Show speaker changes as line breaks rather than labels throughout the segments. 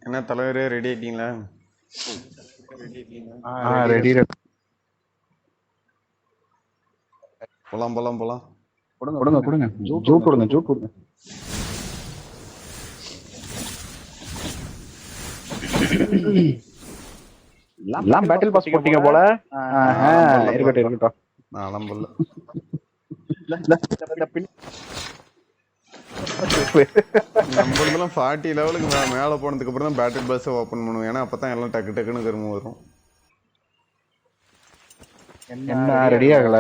என்ன தலைவரே ரெடி ஆயிட்டீங்களா?
ரெடி.
போலாம் போலாம் போலாம்.
கொடுங்க கொடுங்க, ஜூட் கொடுங்க, ஜூட் கொடுங்க. எல்லாம் பேட்டில் பாஸ் போட்டீங்க போல. இருக்கட்டும் இருக்கட்டும்.
நான் போல நம்மளதெல்லாம் 40 லெவலுக்கு மேலே போனதுக்கு அப்புறம் தான் பேட்டில் பாஸ் ஓப்பன் பண்ணுவோம். ஏன்னா அப்பதான் எல்லாம் டக்கு டக்குன்னு திரும்ப வரும்.
என்ன ரெடி ஆகல?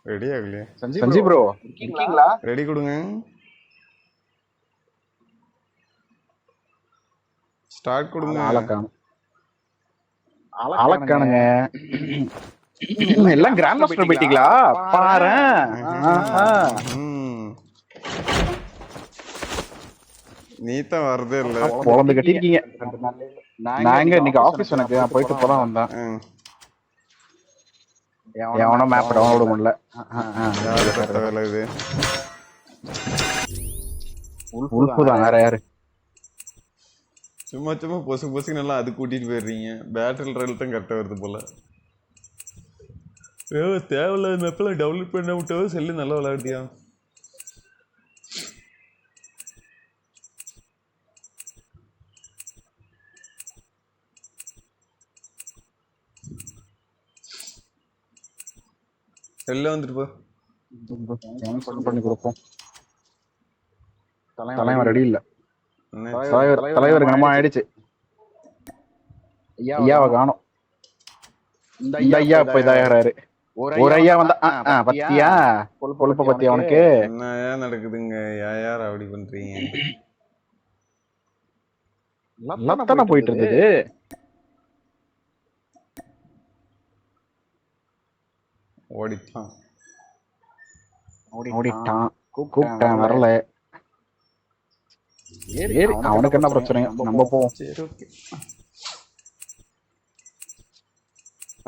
ரெடி ஆகலையே
சஞ்சி ப்ரோ, இருக்கீங்களா?
ரெடி கொடுங்க. ஸ்டார்ட் கொடுங்க.
ஆளக்கானுங்க. எல்லாம் கிராண்ட் மாஸ்டர் போயிட்டீங்களா? பாரு,
நீதான் வரதே இல்ல.
குழம்பு கட்டிருக்கீங்க. நான் இன்னைக்கு ஆபீஸ் எனக்கு போயிட்டு போதான் வந்தேன். எவனோ மேப் டவுன்லோட் பண்ணல.
வேலை இது
உல்ஃபுதான், வேற யாரு?
சும்மா சும்மா பொசுக்கு நல்லா அது கூட்டிட்டு போயிடுறீங்க. பேட்டில் ராயல் தான் கரெக்டா வருது போல. தேவையில்லாத மேப்பெல்லாம் டெவலப் பண்ண விட்டோ செல்லு நல்லா விளையாடுதியா? செல்ல வந்துட்டு போ.
பண்ணி கொடுப்போம். தலைவன் ரெடி இல்ல. தலைவர் கனமா ஆயிடுச்சு. ஐயாவை காணோம். இந்த ஐயா இப்ப இதாகிறாரு. ஒரு ஐயா வந்தா பத்தியா கொழுப்ப பத்தி அவனுக்கு
என்ன நடக்குதுங்க? யார் அப்படி பண்றீங்க?
லத்தான போயிட்டு இருந்தது.
ஓடிட்டான்.
கூப்பிட்டேன் வரல. அவனுக்கு என்ன பிரச்சனை? நம்ம போவோம்.
சரி ஓகே.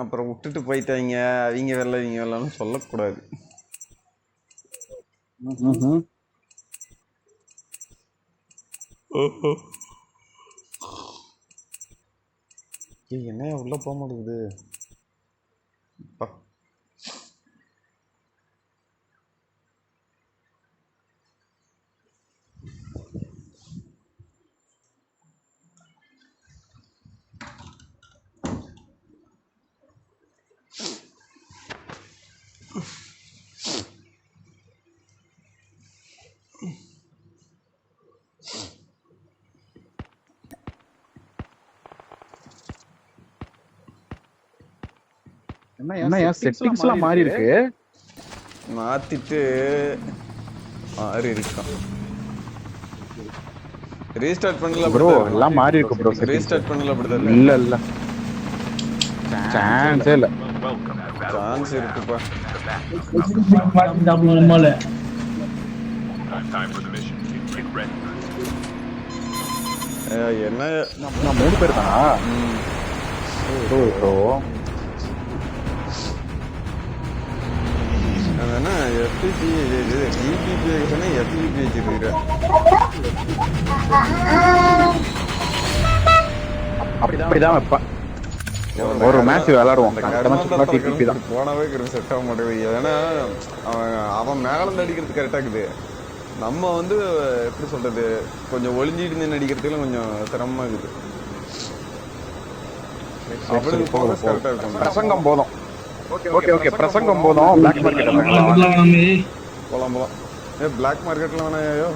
அப்புறம் விட்டுட்டு போயிட்டாங்க. அவங்க வரல இவங்க வரலன்னு சொல்லக்கூடாது. என்ன உள்ள போக மாட்டேங்குது?
என்ன செட்டிங்ஸ் எல்லாம் மாறி இருக்கு.
மாத்திட்டு மாறி இருக்கான். ரீஸ்டார்ட் பண்ணல
ப்ரோ, எல்லாம் மாறி இருக்கு ப்ரோ.
ரீஸ்டார்ட் பண்ணல அப்படிதான்.
இல்ல சான்ஸே இல்ல.
சான்ஸ் இருக்குப்பா. என்ன
நான் 3 பேர் தானா? ப்ரோ
அதானே எஃபிபி டிபிபி சொன்னா எஃபிபி வச்சிருக்கிறேன்.
அப்படிதான் வைப்பேன். ஒரு மேட்ச் விளையாடுவோம்.
போனவே செட் ஆக மாட்டேங்குது. ஏன்னா அவன் மேல அடிக்கிறது கரெக்டா இருக்குது. நம்ம வந்து எப்படி சொல்றது, கொஞ்சம் ஒளிஞ்சிட்டு நடிக்கிறதுல கொஞ்சம் சிரமமா இருக்குது. அவனுக்கு ஃபோக்கஸ் கரெக்டா இருக்கும்.
பிரசங்கம் போதும். ஓகே பிரசங்கம் போதும். பிளாக் மார்க்கெட்
போலாம். பிளாக் மார்க்கெட்ல வேணாயோ?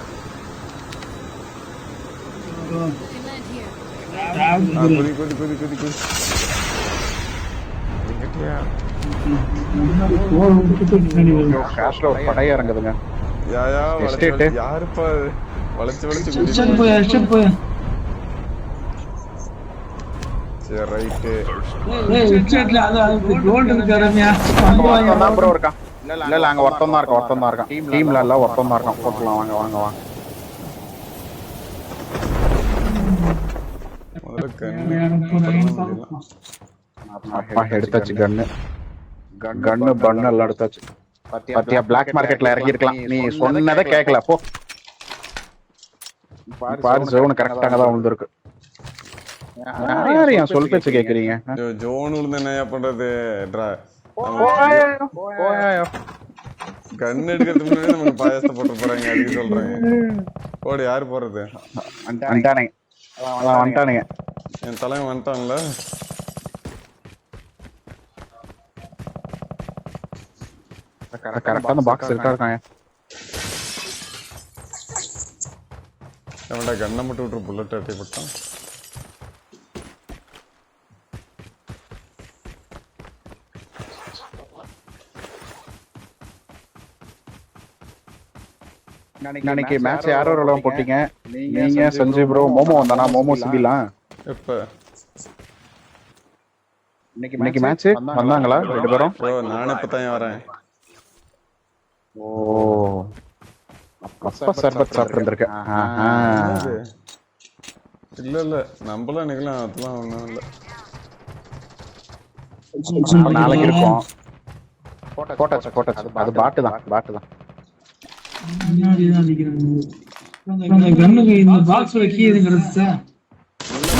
குதி
படைய இறங்குதுங்க.
யாருப்பா வளைச்சு சரி ரைட்டு.
ப்ரோ இருக்கான். இல்ல அங்க ஒருத்தம் தான் இருக்கான். டீம்ல இல்ல, ஒருத்தம் தான் இருக்கான். போட்டுலாம். வாங்க எடுத்தாச்சு. கன்னு பண்ணு எல்லாம் எடுத்தாச்சு. பத்தியா பிளாக் மார்க்கெட்ல இறக்கி இருக்கலாம். நீ சொன்னதை கேட்கல. போ பாரு ஜோன் கரெக்டா தான் விழுந்திருக்கு. யாரு என் சொல் பேச்சு கேக்குறீங்க?
ஜோன் விழுந்து என்னையா பண்றது? கன் எடுக்கிறதுக்கு முன்னாடி நமக்கு பாயாசத்தை போட்டு போறாங்க, அதுக்கு சொல்றாங்க. ஓடி யாரு போறது?
வந்துட்டானுங்க.
என் தலைவன் வந்துட்டான்ல.
கரெக்டான பாக்ஸ் இருக்காங்க.
அவன்டா கண்ணை மட்டும் விட்டு புல்லட் அட்டை போட்டான்.
இன்னைக்கு மேட்ச் யாரோ எல்லாம் போட்டீங்க? நீங்க சஞ்சய் ப்ரோ, மோமோ வந்தானா? மோமோ சிபிலாம்
எப்ப
இன்னைக்கு மேட்ச் வந்தாங்களா 2 பேரும்?
நானே இப்பதான் வரேன்.
ஓ அப்பா சர்பத் சாப்பிட்டுருக்கேன்.
இல்ல நம்மளாம் நிக்கலாம், அதெல்லாம் ஒண்ணும் இல்ல.
நாளைக்கு இருக்கும். போட்டாச்சு. அது பாட்டு தான்.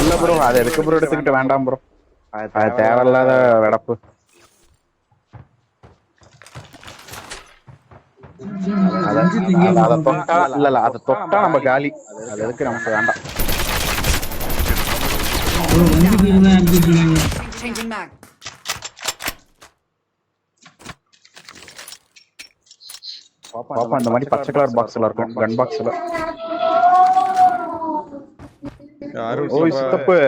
இல்ல ப்ரோ, அது எதுக்கு ப்ரோ எடுத்துக்கிட்டு? வேண்டாம் ப்ரோ, அது தேவையில்லாத வெடப்பு. அதை தொட்டா நம்ம காலி. அது எதுக்கு நமக்கு வேண்டாம். பாப்பா இந்த மாதிரி பச்சை கலர் பாக்ஸ்ல இருக்கும், கன் பாக்ஸ்ல. ஓய் சித்தப்பு.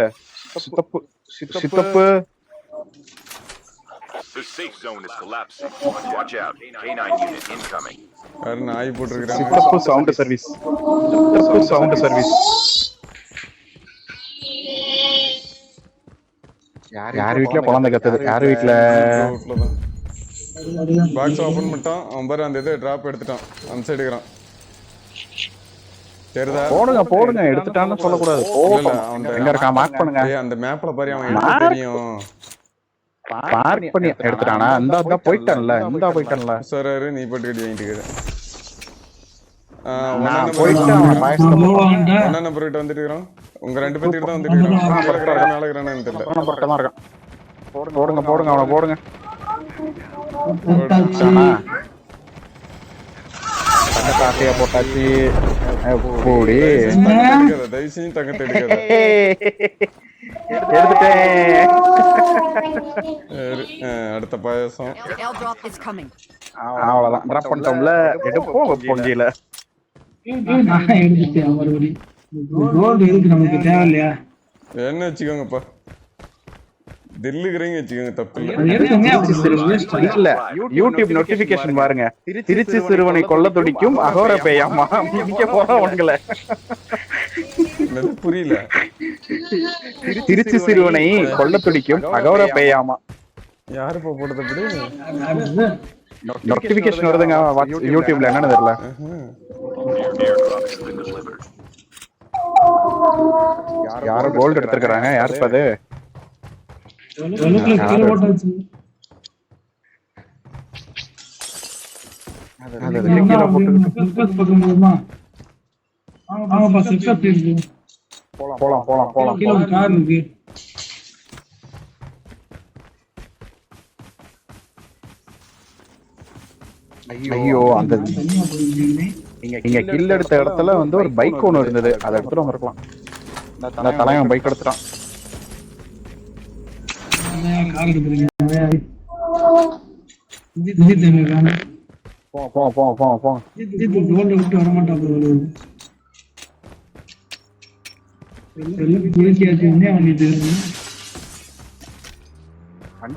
The safe zone is collapsing. Watch out. K9 unit incoming.
நாய் போட்டுருக்காங்க.
சித்தப்பு சவுண்ட் சர்வீஸ். யார் வீட்ல குழந்தை கத்துது? யார் வீட்ல?
பாக்ஸ் ஓபன் பண்ணிட்டான் அவன் பாரு. அந்த இது டிராப் எடுத்துட்டான், அந்த சைடு இருக்கிறான். தெரியுதா?
போடுங்க எடுத்துட்டான்னு சொல்லக்கூடாது. எங்க இருக்கான்? மார்க் பண்ணுங்க.
அந்த மேப்ல பாரு, அவன் எடுத்து தெரியும்.
மார்க் பண்ணி எடுத்துட்டானா? இந்த போயிட்டான்ல.
சார் நீ போட்டு கட்டி வாங்கிட்டு இருக்க. நம்பர் கிட்ட வந்துட்டு இருக்கிறோம். உங்க 2 பேர்கிட்ட தான் வந்துட்டு இருக்கிறோம். மேல இருக்கிறானு தெரியல.
போடுங்க அவனை போடுங்க. தங்கத்தாட்டையா போட்டாச்சு.
தயவு செஞ்சு தங்கத்தை எடுக்காத.
எடுத்துட்டேன்.
அடுத்த பாயாசம்
அவ்வளவுதான். டிராப் பண்ணிட்டோம்ல, எடுப்போம் பொங்கியில.
என்ன வச்சுக்கோங்கப்பா, தில்லுக்குறீங்க வச்சுக்கோங்க, தப்பு
இல்ல. யூடியூப் நோட்டிபிகேஷன் பாருங்க. திருச்சி சிறுவனை கொல்ல துடிக்கும் அகோர பேயாமா மிதிக்க போறா உங்களை.
புரியல.
திருச்சி சிறுவனை கொல்ல துடிக்கும் அகோர பேயாமா.
யாரு போடுறது? அப்படி
நோட்டிபிகேஷன் வருதுங்க யூடியூப்ல. என்னன்னு தெரியல. யாரும் கோல்டு எடுத்துருக்காங்க. யாரு அது? போலாம். ஐயோ, அந்த நீங்க கில் எடுத்த இடத்துல வந்து ஒரு பைக் ஒண்ணு இருந்தது, அதை எடுத்துட்டு வந்திருக்கலாம். தலைவன் பைக் எடுத்துட்டான். போங்க.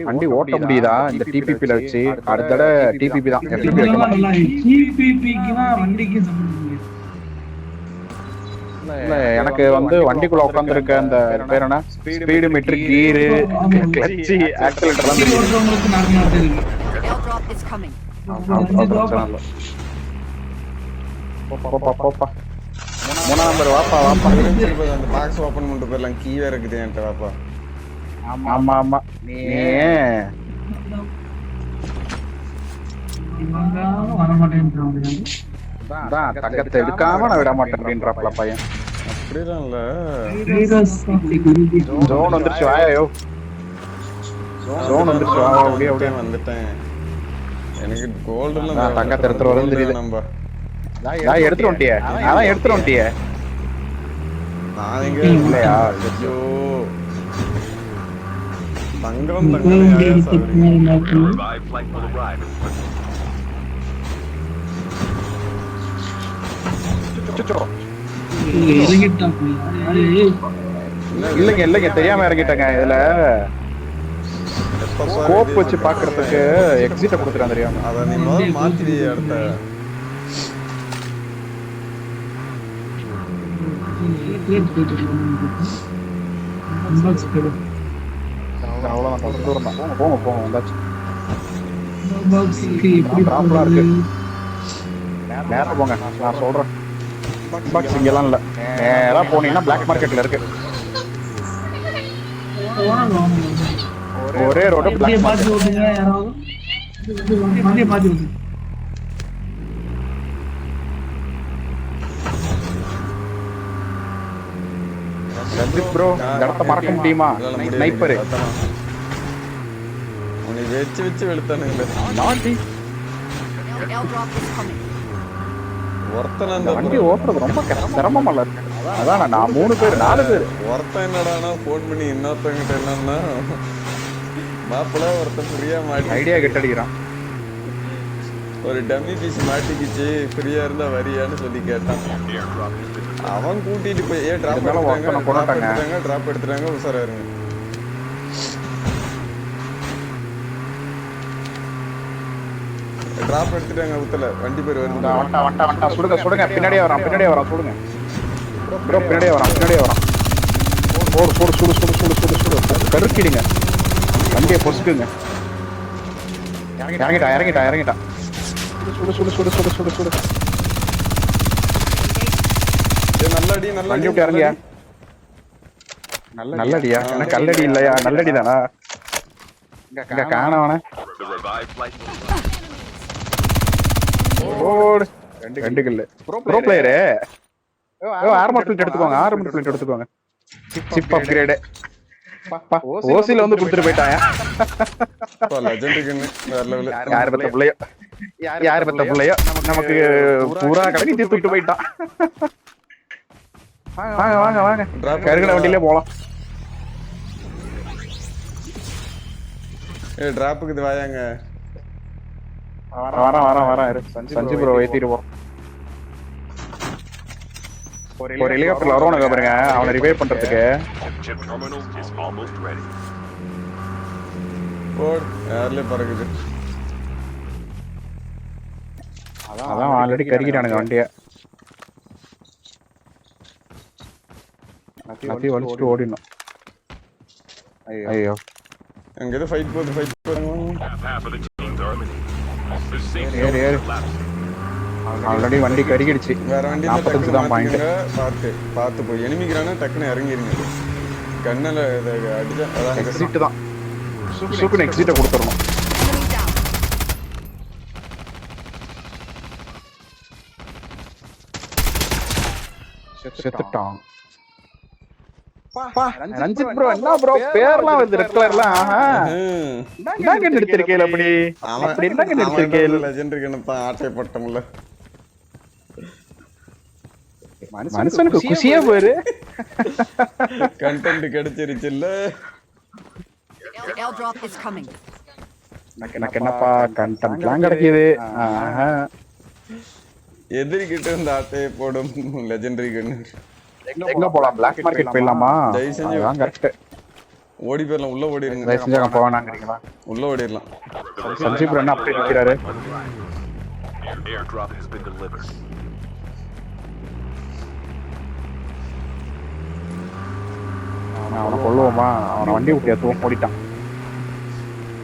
வண்டி ஓட்ட முடியுதா இந்த டிபிபில வச்சு? அடுத்த டிபிபி தான். எனக்கு வந்து வண்டிக்குள்ள உட்கார்ந்து இருக்க அந்த பேர் என்ன, ஸ்பீடு மீட்டர், கீரு, கிளட்ச், ஆக்சிலரேட்டர் போப்பா. 3ஆம் நம்பர் வாப்பா.
அந்த பாக்ஸ் ஓபன் பண்ணிட்டு போயிடலாம். கீ வேற இருக்குது என்கிட்ட. வாப்பா.
ஆமா நீ தங்கத்தை எடுக்காம நான் விட மாட்டேன் அப்படின்றாப்ல பையன்.
அப்படிலாம் இல்ல.
ஜோன் வந்துருச்சு வாயோ. ஜோன் வந்துருச்சு வா அப்படியே அப்படியே
வந்துட்டேன். எனக்கு கோல்டு
நான் தங்கத்தை எடுத்துட்டு வரேன்னு தெரியுது.
நம்ம
நான் எடுத்துட்டு வந்துட்டியே. அதான் எடுத்துட்டு வந்துட்டியே.
நான் எங்க
இல்லையா?
ஐயோ தங்கம் தங்கலையா sorry.
Revived flight will arrive.
சுச்சோ. இல்லைங்க இல்லைங்க தெரியாம இறங்கிட்டாங்க. இதுல ஸ்கோப் வச்சு பாக்குறதுக்கு எக்ஸிட்ட கொடுத்துட்டான் தெரியாம.
அத நீ முதல்ல மாத்தி அடுத்த
அவ்வளவுதான் கொஞ்சம் தூரம் தான். போங்க போங்க வந்தாச்சு. ப்ராப்பரா இருக்கு. நேரா போங்க நான் சொல்றேன். பாக்ஸ் இங்கெல்லாம் இல்ல. நேரா போனீங்கன்னா பிளாக் மார்க்கெட்ல இருக்கு. ஒரே ரோடு பிளாக் மார்க்கெட். ரஞ்சித் ப்ரோ இந்த இடத்த மறக்க முடியுமா? ஸ்னைப்பரு
உன்னை வச்சு வச்சு வெளுத்தானுங்களே.
நாட்டி
Airdrop is coming.
ஒருத்தன
இந்த வண்டி ஓட்டுறது ரொம்ப சிரமமல்ல இருக்கு. அதான் நான் 3 பேர் 4 பேர்.
ஒருத்தன் என்னடானா போன் பண்ணி இன்னொருத்தங்கிட்ட என்னன்னா மாப்பிள்ள ஒருத்தன் ஃப்ரீயா மாட்டி
ஐடியா கெட் அடிக்கிறான்.
ஒரு டம்மி பீஸ் மாட்டிக்கிச்சு ஃப்ரீயா இருந்தா வரியான்னு சொல்லி கேட்டான். அவன் கூட்டிட்டு போய் டிராப் எடுத்துட்டாங்க உசாரா இருங்க. டிராப் எடுத்துட்டாங்க உத்தல வண்டி பேர் வருது.
வண்டா சுடுங்க சுடுங்க பின்னாடியே வரான் சுடுங்க ப்ரோ பின்னாடியே வரான். போடு போடு சுடு சுடு சுடு சுடு சுடு கருக்கிடுங்க. வண்டியை பொசுக்குங்க. இறங்கிட்டான். சுடு சுடு சுடு சுடு சுடு சுடு.
நல்லடி
வண்டி விட்டு இறங்கியா. நல்லடியா? எனக்கு கல்லடி இல்லையா? நல்லடி தானா? இங்க காணவன
The revived flight will arrive.
ஓடு 2 kill. Bro player. Armour plate எடுத்துக்கோங்க. Chip upgrade. ஓசில வந்து கொடுத்துட்டு போயிட்டாங்க.
லெஜெண்டரிக்குன்னு வேற லெவல்.
யார் பத்த பிள்ளையோ நமக்கு பூரா கடைக்கு தீர்த்து விட்டு போயிட்டான். வாங்க கருகின வண்டியிலே போலாம்.
டிராப்புக்கு இது வாயாங்க.
வரேன் சஞ்சீவ் ப்ரோ ஏத்திட்டு போறோம். ஒரு ஹெலிகாப்டர்ல வரவனுக்கு பாருங்க அவனை ரிவைவ் பண்றதுக்கு.
Chip terminal is almost ready.
Boat ஏர்ல பறக்குது.
அதான் ஆல்ரெடி கருகிட்டானுங்க வண்டியை. நத்தி வலிச்சுட்டு ஓடிடணும். ஐயோ
அங்க ஏதோ ஃபைட் போகுது.
Half of the teams are eliminated. The safe
ஏறு
zone collapsed.
ஆல்ரெடி வண்டி கருகிடுச்சு.
வேற வண்டி
45 தான் பாயிண்ட்.
பார்த்து போய் எனிமிக்கிறானா டக்குன்னு இறங்கிருங்க. கண்ணல அடிச்சா அதான்
எக்ஸிட் தான். சூப்பர் எக்ஸிட்ட கொடுத்துறணும்.
Enemy down.
செத்துட்டான். ரஞ்சித் ப்ரோ என்ன ப்ரோ பேர்லாம் வந்து ரெட் கலர்லாம். என்னங்க நிறுத்திருக்கீல அப்படி என்னங்க நிறுத்திருக்கீல?
லெஜெண்டரிக்குன்னு தான் ஆட்டைப்பட்டோம்ல.
மனுஷனுக்கு குஷியா போயிரு.
கண்டென்ட் கிடைச்சிருச்சு இல்ல.
Airdrop is coming.
எனக்கு என்னப்பா கண்டென்ட்லாம் கிடைக்குது.
எதிரிக்கிட்ட இந்த ஆட்டையை போடும் லெஜெண்டரி கண்ணு.
எங்க போலாம்? பிளாக் மார்க்கெட் போயிடலாமா?
தயவு செஞ்சு
அதான் கரெக்ட்.
ஓடி போயிடலாம். உள்ள ஓடிடுங்க.
தயவு செஞ்சு அங்க போவேனாங்கிறீங்களா?
உள்ள ஓடிடலாம்.
சஞ்சீவ் ப்ரோ என்ன அப்படி நிக்கிறாரு?
Airdrop has been delivered.
அவனை கொல்லுவோமா? அவனை வண்டி விட்டு ஏற்றுவோம். ஓடிட்டான்.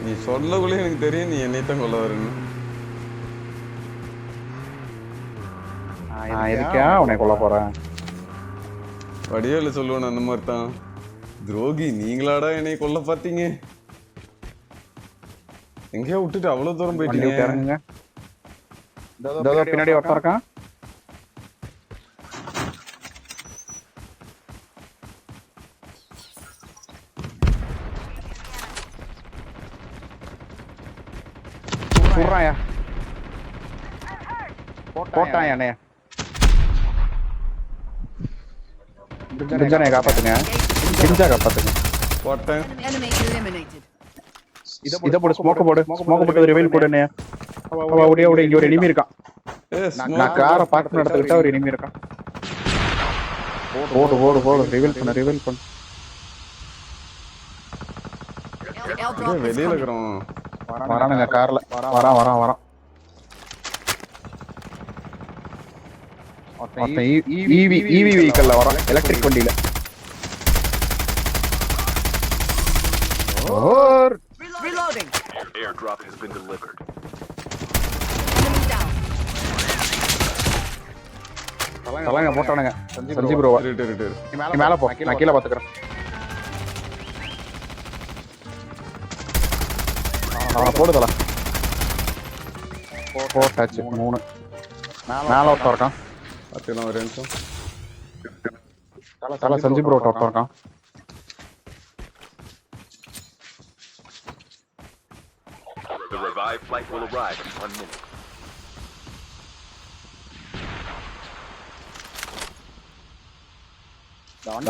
நீ சொல்லக்குள்ளே எனக்கு தெரியும் நீ என்னைத்தான் கொல்ல வரேன்னு.
எதுக்கா அவனை கொல்ல போறேன்?
வடிவேல சொல்லுவேன் அந்த மாதிரி தான். துரோகி நீங்களாடா என்னை கொல்ல பார்த்தீங்க. எங்கேயோ விட்டுட்டு அவ்வளவு தூரம்
வண்டி
போயிட்டீங்க.
விட்டு இறங்குங்க. இதோ பின்னாடி ஒருத்தன் இருக்கான். சுடுறாயா போட்டான் என்னைய கிஞ்சனை காப்பாத்துங்க கிஞ்சா காப்பாத்துங்க
போட்டேன்.
Enemy eliminated.
இதை போடு ஸ்மோக்க போட்டு ரிவைல் போடு என்னைய ஓடியா ஓடி இங்க ஒரு எனிமி இருக்கான் நான் காரை பார்க் நடந்துக்கிட்டா ஒரு எனிமி இருக்கான் போடு ரிவைல் பண்ணு
The airdrop is
வெளியில
coming.
இருக்கிறோம்.
வரானுங்க கார்ல வரான் ஈவி வெஹிக்கல்ல வரான் எலக்ட்ரிக் வண்டியில
Reloading.
Airdrop has been delivered.
Enemy down.
தலங்க போட்டானுங்க Sanjeev ப்ரோவா
இரு.
நீ மேல போ நான் கீழே பாத்துக்கிறேன் அவனை போடுதல போட்டாச்சு 3 மேல ஒருத்தன் இருக்கான்
பார்த்துக்கலாம் ஒரு நிமிஷம்.
தலை சஞ்சீவ் ப்ரோ ஒருத்தன் இருக்கான்
The revived flight will arrive in 1 minute.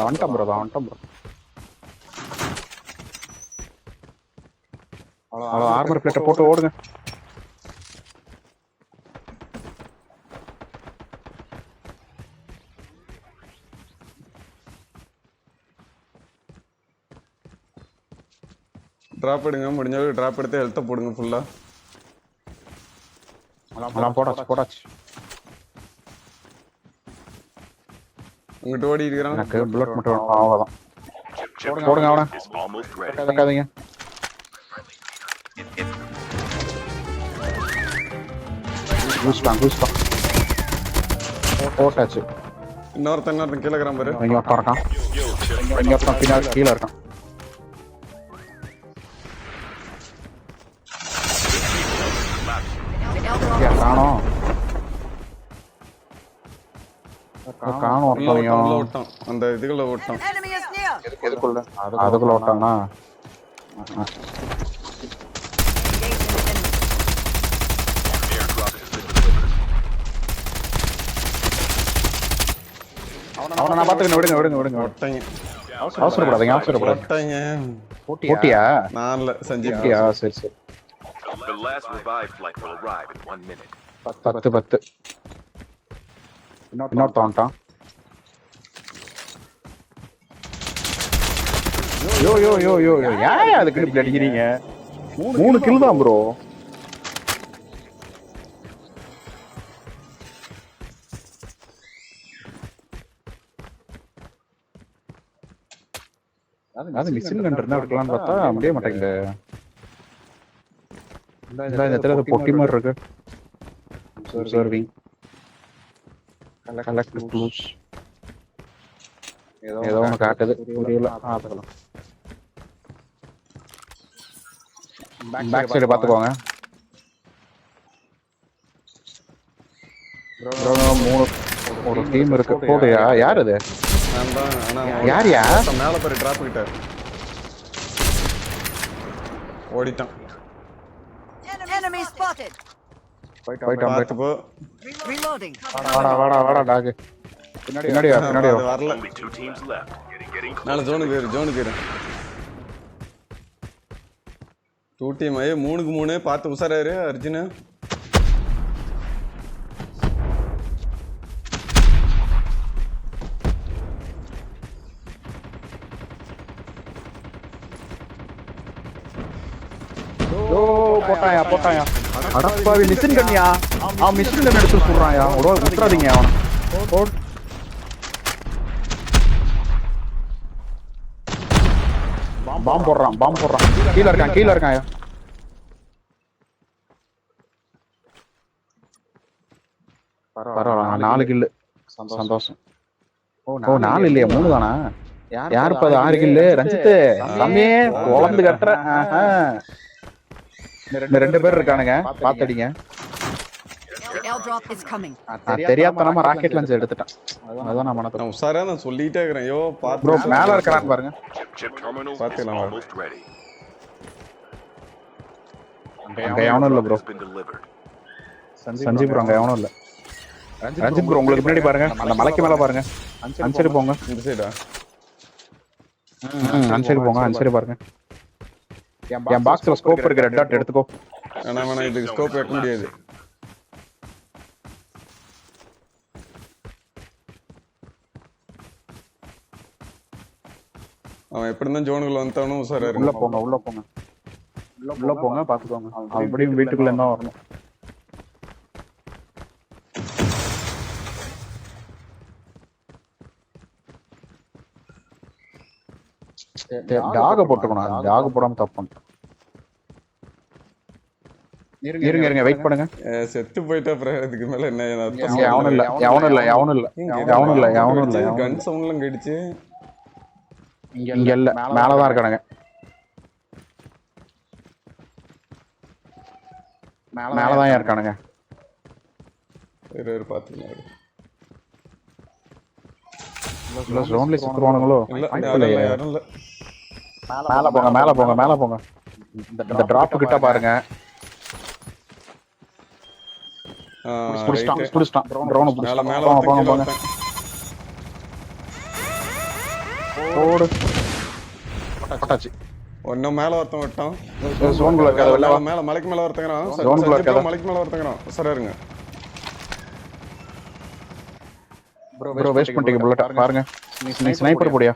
வந்துட்டான் ப்ரோ அவ்வளோ ஆர்மர் பிளேட்டை போட்டு ஓடுங்க
டிராப் எடுங்க, முடிஞ்ச அளவுக்கு டிராப் எடுத்து ஹெல்த்தை போடுங்க ஃபுல்லா.
போடாச்சு
உங்ககிட்ட ஓடி இருக்கிறான்.
எனக்கு புல்லட் மட்டும் அவ்வளோதான்
Chip
போடுங்க அவனை
is almost ready.
கேட்காதீங்க கூஸ்டான் போட்டாச்சு
இன்னொருத்தன் கீழே இருக்கிறான் பாரு.
இங்க ஒருத்தன் இருக்கான் இங்க ஒருத்தன் பின்னாடி கீழே இருக்கான்
The airdrop
காணோம்
உள்ள
ஒருத்தனையும்
ஓட்டான். அந்த இதுக்குள்ள ஓட்டான்.
enemy is near.
அதுக்குள்ள ஓட்டானா
Airdrop has been delivered.
அவனை நான் பாத்துக்கிறேன் விடுங்க
ஓட்டாங்க.
அவசரப்படாதீங்க
ஓட்டாங்க.
போட்டியா
நான் இல்ல, சஞ்சீவ்.
போட்டியா சரி
The last revived flight will arrive in 1 minute.
10 இன்னொருத்தன் வந்துட்டான் யோ ஏன் அதுக்கு இப்படி அடிக்கிறீங்க 3 கில் தான் ப்ரோ அது மிஷின் கன் இருந்தா எடுக்கலாம்னு பார்த்தா முடிய மாட்டேங்குது இந்த இடத்துல பொட்டி மாதிரி இருக்கு observing collect clues ஏதோ ஒன்று காட்டுது புரியல பார்த்துக்கலாம் பேக் சைடு பார்த்துக்கோங்க 3 ஒரு டீம் இருக்கு போடுயா யார் அது
நான் தான். ஆனா
யார்யா
மேல பாரு, டிராப் கிட்ட ஓடிட்டான்.
Enemy spotted.
போயிட்டான்
பார்த்து போ.
Reloading.
வாடா டாக் பின்னாடி வா
அது வரல.
Only 2 teams left. Getting close.
மேல ஜோனுக்கு இரு. 2 டீம் 3க்கு 3 பார்த்து உசாராரு அர்ஜுன்.
போட்டாயா அடப்பாவி மிஷின் கண்ணியா மிஷின் கன் எடுத்து சொல்றாயா விட்டுறாதீங்க அவனை பாம் போடுறான் கீழே இருக்கான் பரவாயில்ல 4 கில்லு சந்தோஷம் ஓ 4 இல்லையா 3 தானா யார் 6 கில்லு ரஞ்சித் தம்பி குழந்து கட்டுற இந்த 2 பேர் இருக்கானுங்க பாத்தடிங்க
The airdrop is coming.
தெரியாதனமா ராக்கெட் லான்ச் எடுத்துட்டான் அதான் நான் மனத்துல
நான் உசாரா நான் சொல்லிட்டே இருக்கிறேன். ஐயோ பார்த்து
ப்ரோ மேல இருக்கறான் பாருங்க
Chip terminal is
பார்த்துக்கலாம்.
almost ready.
அங்க எவனும் இல்ல bro.
Has been delivered.
Sanjeev bro அங்க எவனும் இல்ல. ரஞ்சித் ப்ரோ உங்களுக்கு பின்னாடி பாருங்க, அந்த மலைக்கு மேல பாருங்க. அன்சைடு போங்க.
இந்த சைடா?
அன்சைடு போங்க, அன்சைடு பாருங்க. என் பாக்ஸ்ல ஸ்கோப் இருக்கு, ரெட் டாட் எடுத்துக்கோ.
வேணாம் இதுக்கு ஸ்கோப் வைக்க முடியாது. அவன் எப்படி இருந்தா ஜோனுக்குள்ள வந்தானும் சார்
உள்ள போங்க, உள்ள போங்க, உள்ள போங்க, பாத்துக்கோங்க. அவன் எப்படியும் வீட்டுக்குள்ள இருந்தா வரணும். டாக போட்டுக்கணும், டாக போடாம தப்பு பண்ணிட்டேன். இருங்க இருங்க வெயிட் பண்ணுங்க.
செத்து போயிட்டா அப்புறம் இதுக்கு மேல என்ன
இங்க எவனும் இல்ல, எவனும் இல்ல, எவனும் இல்ல, எவனும் இல்ல, எவனும் இல்ல.
கன் சவுண்ட்லாம் கேட்டுச்சு.
இங்க இல்ல, மேலதான் இருக்கானுங்க. மேலதான் இருக்கானுங்க.
வேற பாத்துக்கலாம்.
இல்ல ஜோன்ல சுத்துவானுங்களோ?
இல்ல யாரும் இல்ல.
மேல போங்க, மேல போங்க, மேல போங்க. இந்த டிராப் கிட்ட பாருங்க. புடிச்சிட்டான், புடிச்சிட்டான். ட்ரோன்
மேல
புடிச்சிட்டான்.
மேல
போங்க, போங்க, போங்க. ஓடு. பட்டாச்சு.
ஒன்னும் மேல ஒருத்தன் விட்டான்.
ஜோன்குள்ள இருக்காத வெளில வா.
மேல மலைக்கு மேல ஒருத்தங்கறான்.
ஜோன்குள்ள இருக்காத.
மலைக்கு மேல ஒருத்தங்கறான். சரா இருங்க.
ப்ரோ வேஸ்ட் பண்ணிட்டீங்க புல்லட் பாருங்க. நீ ஸ்னைப்பர் போடியா?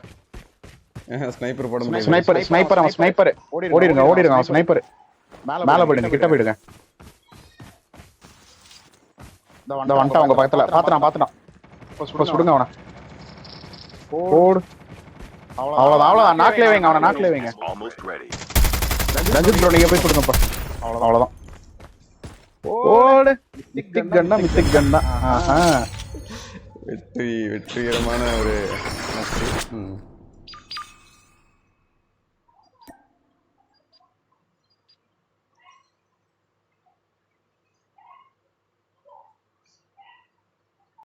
ஸ்னைப்பர் போட முடியாது.
ஸ்னைப்பர், ஸ்னைப்பர், அவன் ஸ்னைப்பர். ஓடிடுங்க, ஓடிடுங்க, அவன் ஸ்னைப்பர். மேல போயிடுங்க, கிட்ட போயிடுங்க. இந்த வந்துட்டான் உங்க பக்கத்துல. பாத்துட்டான். சுடுங்க அவனை. ஓடு. அவ்வளவுதான். நாக்லே வைங்க, அவனை நாக்லே வைங்க.
Almost ready.
ரஞ்சித் ப்ரோ நீங்க போய் சுடுங்கப்பா. அவ்வளவுதான். ஓடு. மித்திக் கன்னா. ஆஹா.
வெற்றிகரமான ஒரு